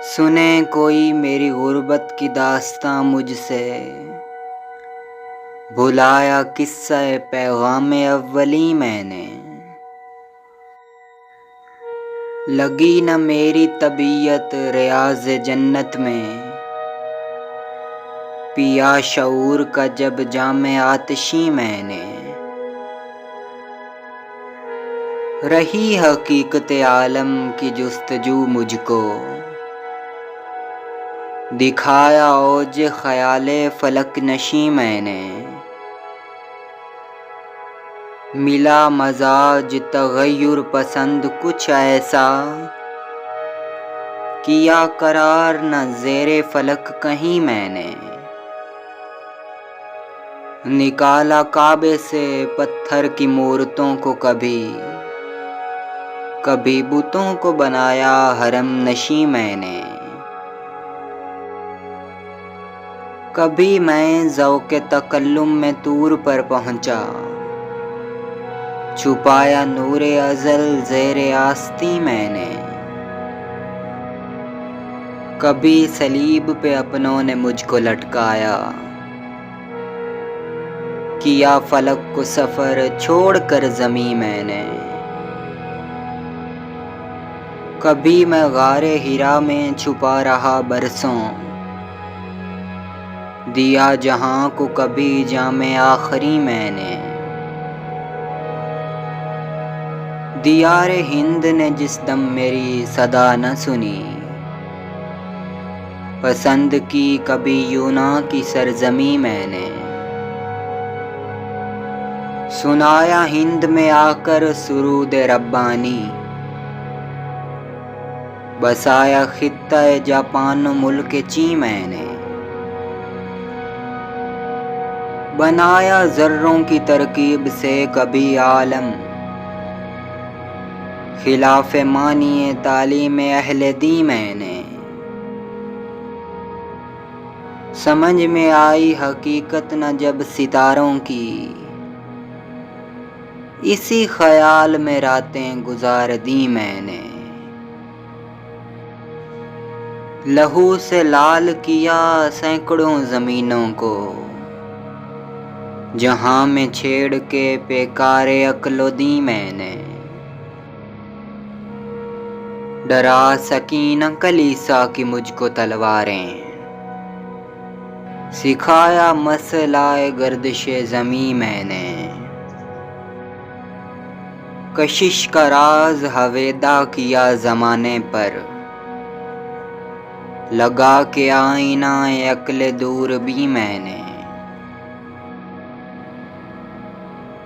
سنے کوئی میری غربت کی داستاں مجھ سے، بھلایا قصہ پیغام اولی میں نے۔ لگی نہ میری طبیعت ریاض جنت میں، پیا شعور کا جب جام آتشی میں نے۔ رہی حقیقت عالم کی جستجو مجھ کو، دکھایا اوج خیال فلک نشیں میں نے۔ ملا مزاج تغیر پسند کچھ ایسا، کیا قرار نہ زیر فلک کہیں میں نے۔ نکالا کعبے سے پتھر کی مورتوں کو، کبھی بتوں کو بنایا حرم نشیں میں نے۔ کبھی میں ذوق تکلم میں طور پر پہنچا، چھپایا نور ازل زیر آستیں میں نے۔ کبھی صلیب پہ اپنوں نے مجھ کو لٹکایا، کیا فلک کو سفر چھوڑ کر زمیں میں نے۔ کبھی میں غار حرا میں چھپا رہا برسوں، دیا جہاں کو کبھی جام آخری میں نے۔ دیار ہند نے جس دم میری صدا نہ سنی، پسند کی کبھی یوناں کی سرزمیں میں نے۔ سنایا ہند میں آ کر سرود ربانی، بسایا خطہ جاپان ملک چین میں نے۔ بنایا ذروں کی ترکیب سے کبھی عالم، خلاف معنی تعلیم اہل دین میں نے۔ سمجھ میں آئی حقیقت نہ جب ستاروں کی، اسی خیال میں راتیں گزار دیں میں نے۔ لہو سے لال کیا سینکڑوں زمینوں کو، جہاں میں چھیڑ کے پیکار عقل و دین میں نے۔ ڈرا سکی نہ کلیسا کی مجھ کو تلواریں، سکھایا مسئلہ گردش زمیں میں نے۔ کشش کا راز ہویدا کیا زمانے پر، لگا کے آئینہ عقل دوربیں میں نے۔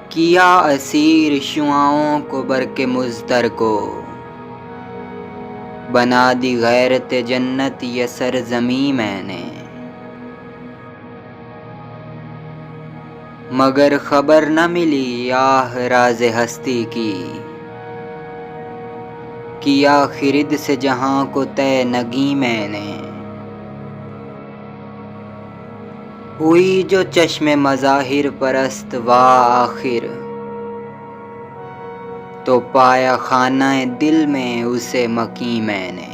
کیا اسیر شعاعوں کو برق مضطر کو، بنا دی غیرت جنت یہ سرزمیں میں نے۔ مگر خبر نہ ملی آہ راز ہستی کی، کیا خرد سے جہاں کو طے نگیں میں نے۔ ہوئی جو چشم مظاہر پرست آخر، تو پایا خانہ دل میں اسے مکیں میں نے۔